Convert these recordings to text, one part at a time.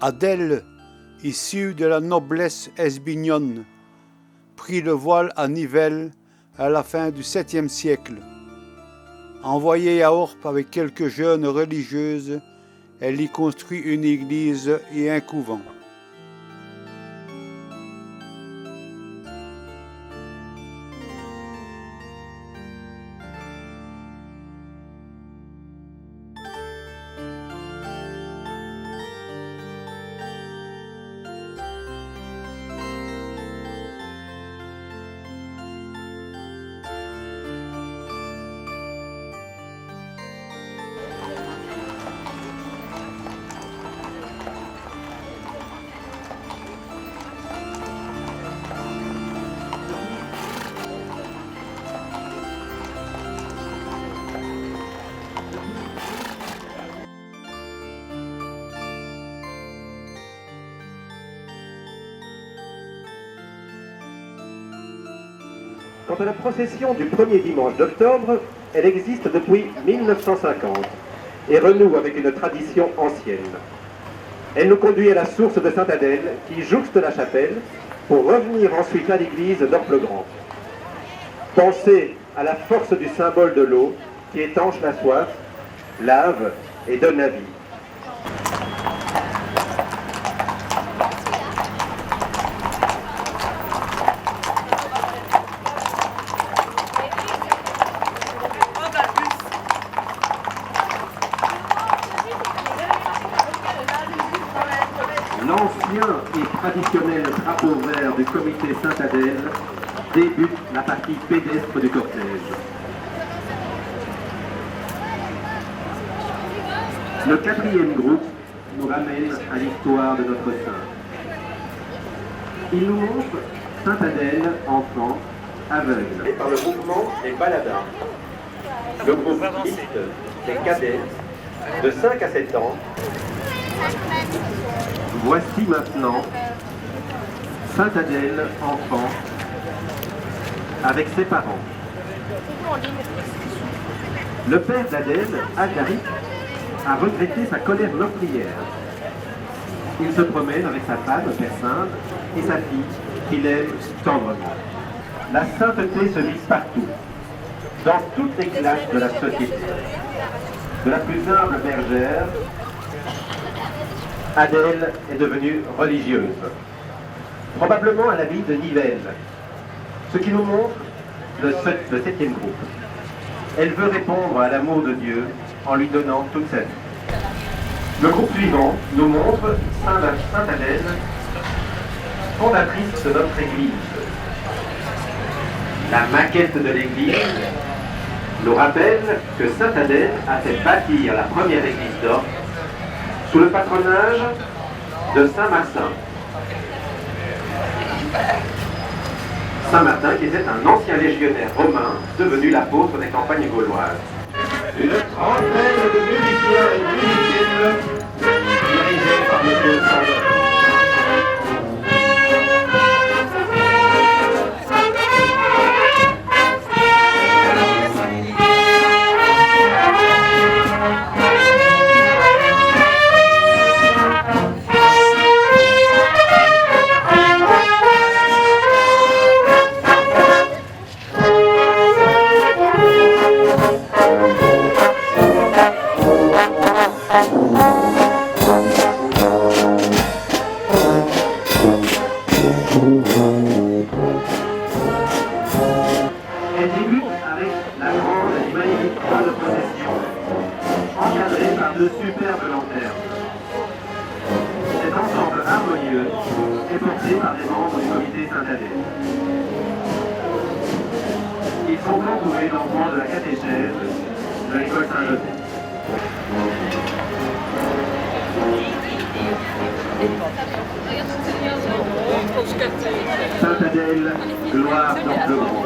Adèle, issue de la noblesse esbignonne, prit le voile à Nivelles à la fin du 7e siècle. Envoyée à Orpe avec quelques jeunes religieuses, elle y construit une église et un couvent. Quant à la procession du premier dimanche d'octobre, elle existe depuis 1950 et renoue avec une tradition ancienne. Elle nous conduit à la source de Sainte-Adèle qui jouxte la chapelle pour revenir ensuite à l'église d'Orpe-le-Grand. Pensez à la force du symbole de l'eau qui étanche la soif, lave et donne la vie. L'ancien et traditionnel drapeau vert du comité Sainte-Adèle débute la partie pédestre du cortège. Le quatrième groupe nous ramène à l'histoire de notre saint. Il nous montre Sainte-Adèle, enfant, aveugle. Et par le mouvement des baladins, le groupe mixte des cadets de 5 à 7 ans. Voici maintenant Sainte-Adèle, enfant, avec ses parents. Le père d'Adèle, Agaric, a regretté sa colère meurtrière. Il se promène avec sa femme, Père Sainte, et sa fille, qu'il aime tendrement. La sainteté se vit partout, dans toutes les classes de la société. De la plus humble bergère, Adèle est devenue religieuse, probablement à la ville de Nivelles, ce qui nous montre le 7e groupe. Elle veut répondre à l'amour de Dieu en lui donnant toute sa vie. Le groupe suivant nous montre Sainte-Adèle, fondatrice de notre Église. La maquette de l'Église nous rappelle que Sainte-Adèle a fait bâtir la première église d'Orpe sous le patronage de Saint-Martin. Saint-Martin qui était un ancien légionnaire romain devenu l'apôtre des campagnes gauloises. Une trentaine de musiciens et musiciennes dirigés par M. Sandor. Elle débute avec la grande et magnifique croix de procession, encadrée par de superbes lanternes. Cet ensemble harmonieux est porté par des membres du comité Sainte-Adèle. Ils sont entourés d'enfants de la catéchèse de l'école Saint-Joseph. Sainte-Adèle, gloire d'Orpe-le-Grand.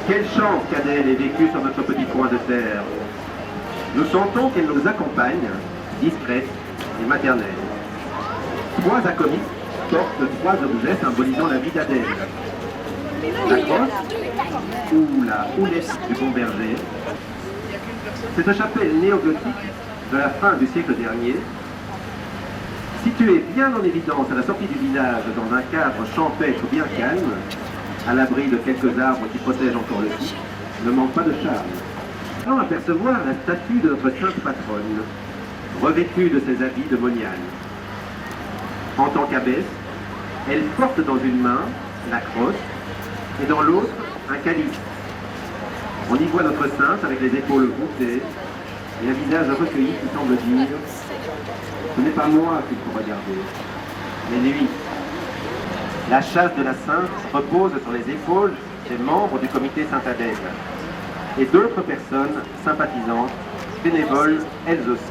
Quelle chance qu'Adèle ait vécu sur notre petit coin de terre. Nous sentons qu'elle nous accompagne, discrète et maternelle. 3 acolytes portent 3 objets symbolisant la vie d'Adèle. La crosse, ou la houlette du bon berger. Cette chapelle néogothique de la fin du siècle dernier Situé bien en évidence à la sortie du village, dans un cadre champêtre bien calme, à l'abri de quelques arbres qui protègent encore le site, ne manque pas de charme. On apercevoir la statue de notre sainte patronne, revêtue de ses habits de moniale. En tant qu'abbesse, elle porte dans une main la crosse et dans l'autre un calice. On y voit notre sainte avec les épaules voûtées et un visage recueilli qui semble dire « Ce n'est pas moi qu'il faut regarder, mais lui ». La chasse de la sainte repose sur les épaules des membres du comité Sainte-Adèle et d'autres personnes sympathisantes, bénévoles elles aussi.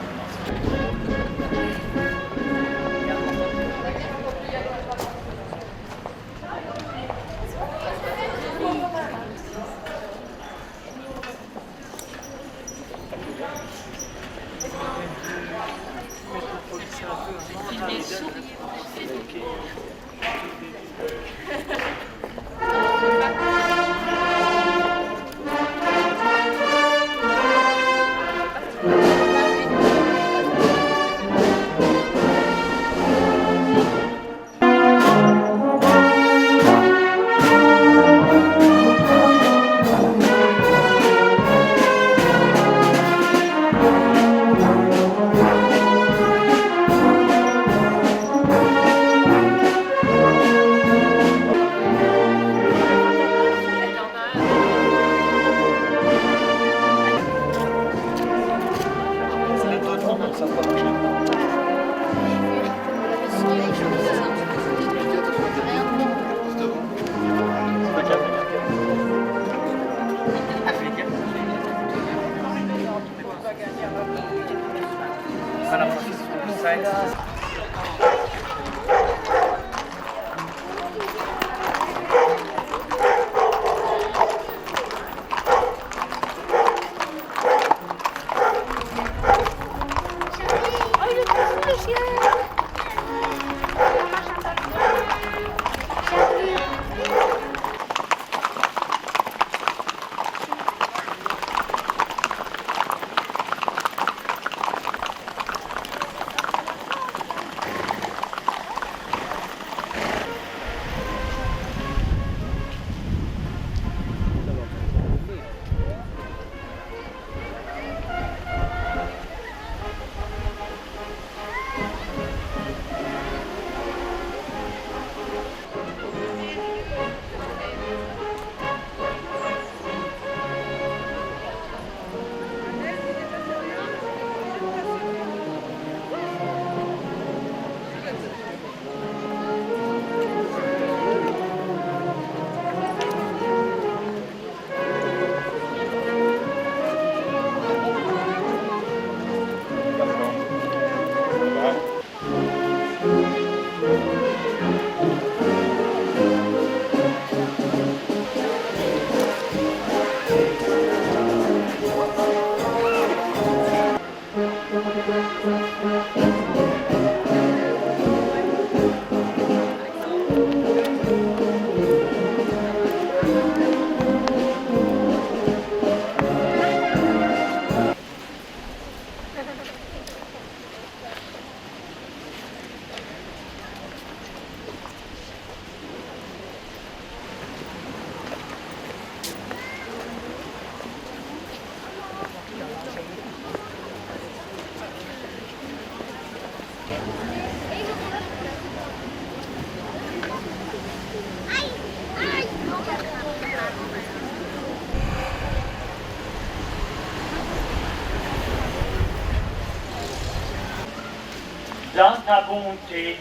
Dans ta bonté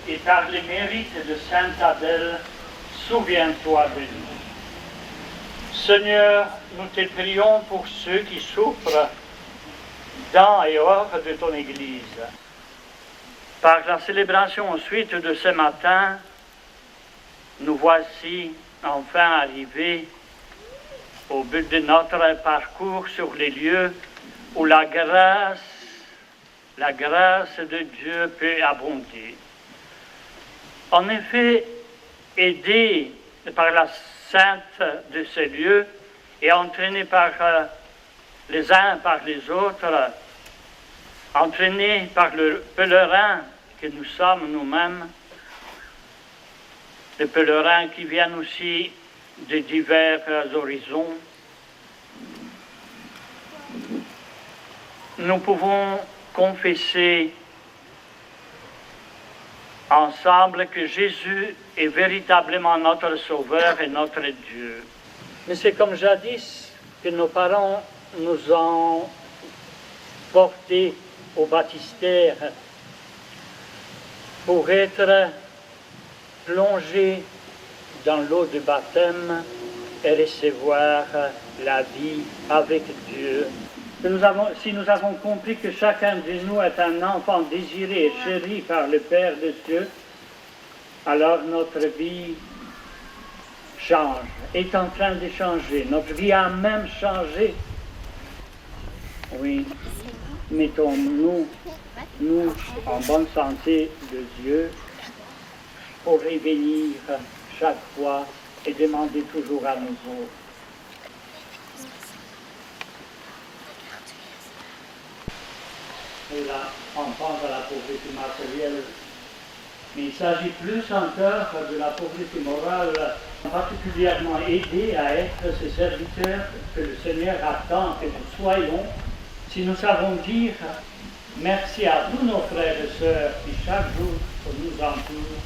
et par les mérites de Sainte Adèle, souviens-toi de nous. Seigneur, nous te prions pour ceux qui souffrent dans et hors de ton Église. Par la célébration ensuite de ce matin, nous voici enfin arrivés au but de notre parcours sur les lieux où la grâce de Dieu peut abonder. En effet, aidés par la sainte de ces lieux et entraînés par les uns par les autres, entraînés par le pèlerin que nous sommes nous-mêmes, des pèlerins qui viennent aussi de divers horizons, nous pouvons confesser ensemble que Jésus est véritablement notre Sauveur et notre Dieu. Mais c'est comme jadis que nos parents nous ont portés au baptistère pour être plongés dans l'eau du baptême et recevoir la vie avec Dieu. Si nous avons compris que chacun de nous est un enfant désiré et chéri par le Père des cieux, alors notre vie change, est en train de changer. Notre vie a même changé. Oui, mettons-nous en bonne santé de Dieu pour revenir chaque fois et demander toujours à nouveau. Et là, on pense à la pauvreté matérielle, mais il s'agit plus encore de la pauvreté morale, particulièrement aider à être ces serviteurs que le Seigneur attend que nous soyons, si nous savons dire merci à tous nos frères et sœurs qui chaque jour nous entourent,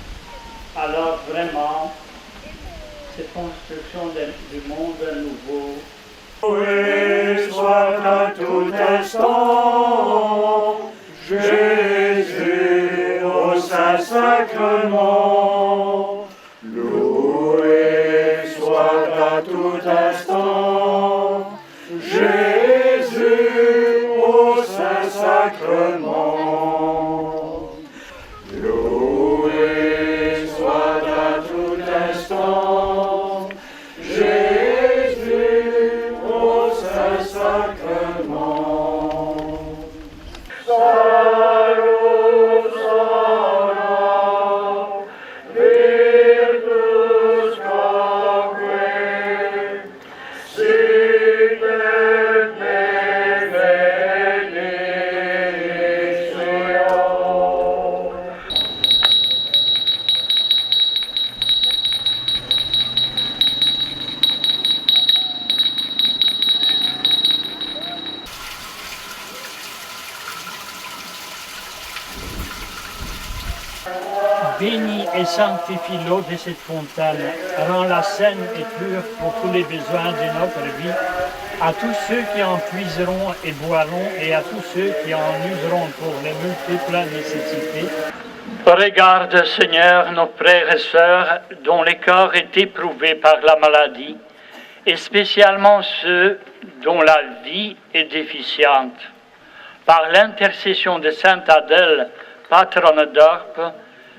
alors vraiment, cette construction du monde nouveau. Loué soit à tout instant, Jésus au Saint-Sacrement. Loué soit à tout instant, Jésus au Saint-Sacrement. Loué soit à tout instant, Jésus au Saint-Sacrement. Salus sono virtus quoque, sit et benedictio. Bénis et sanctifie l'eau de cette fontaine, rends-la saine et pure pour tous les besoins de notre vie, à tous ceux qui en puiseront et boiront, et à tous ceux qui en useront pour les multiples nécessités. Regarde, Seigneur, nos frères et sœurs dont le corps est éprouvé par la maladie, et spécialement ceux dont la vie est déficiente. Par l'intercession de Sainte Adèle, patronne d'Orpe,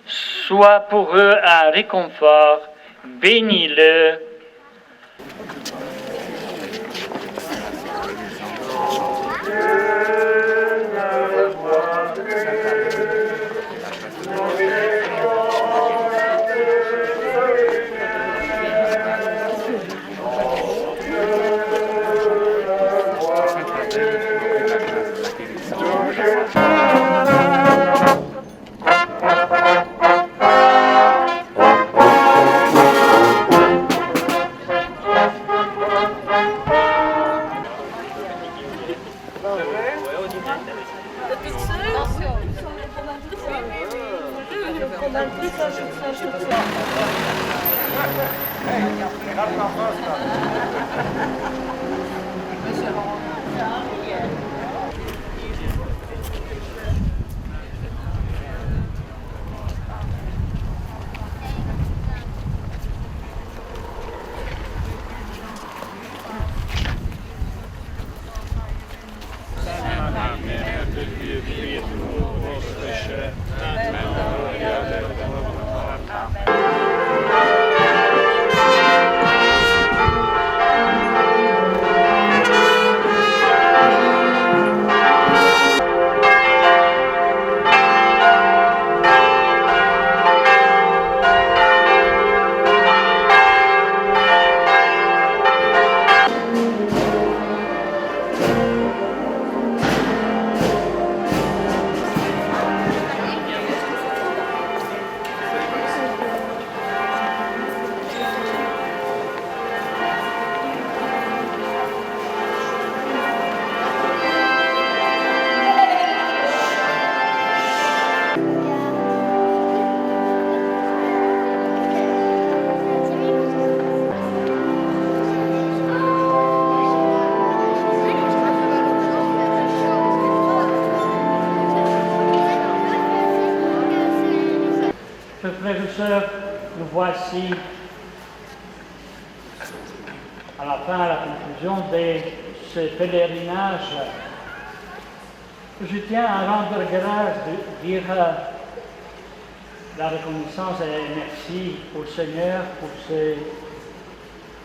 sois pour eux un réconfort, bénis-le. sœurs, nous voici à la fin, à la conclusion de ce pèlerinage. Je tiens à rendre grâce, de dire la reconnaissance et merci au Seigneur pour ce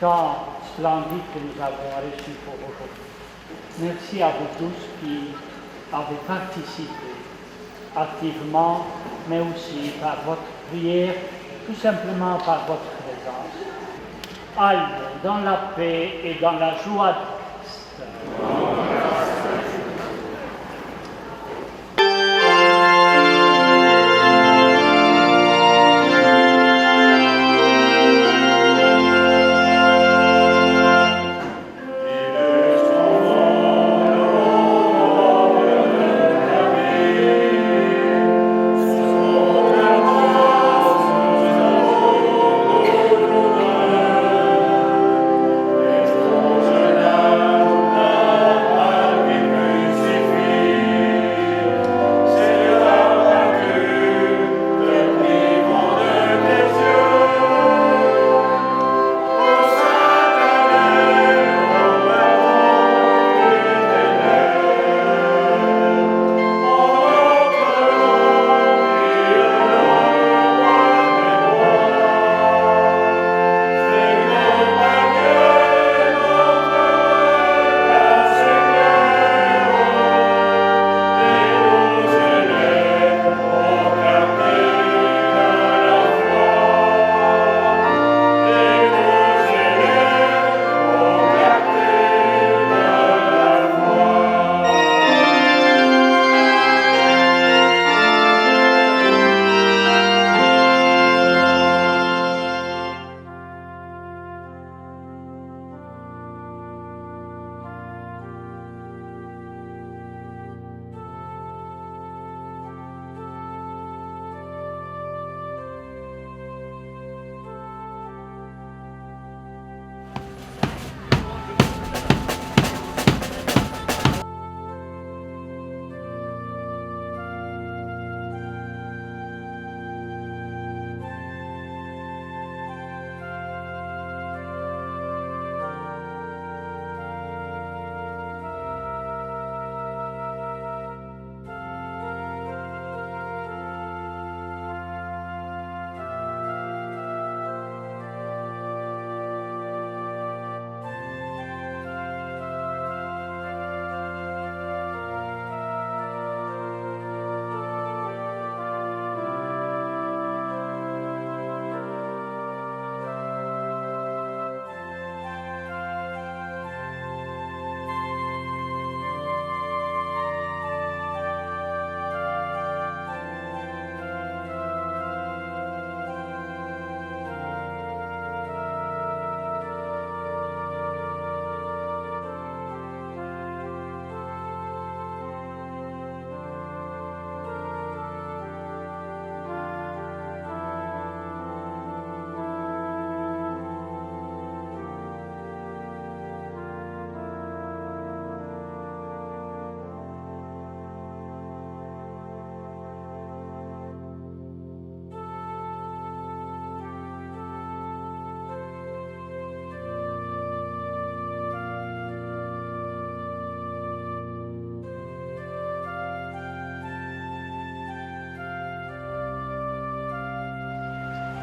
temps splendide que nous avons reçu pour aujourd'hui. Merci à vous tous qui avez participé activement, mais aussi par votre prière, tout simplement par votre présence. Allez dans la paix et dans la joie de Christ.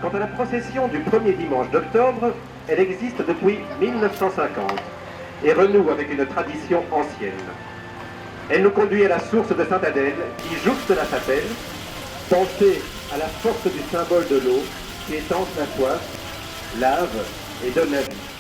Quant à la procession du premier dimanche d'octobre, elle existe depuis 1950 et renoue avec une tradition ancienne. Elle nous conduit à la source de Sainte-Adèle qui jouxte la chapelle, pensée à la force du symbole de l'eau qui étanche la soif, lave et donne la vie.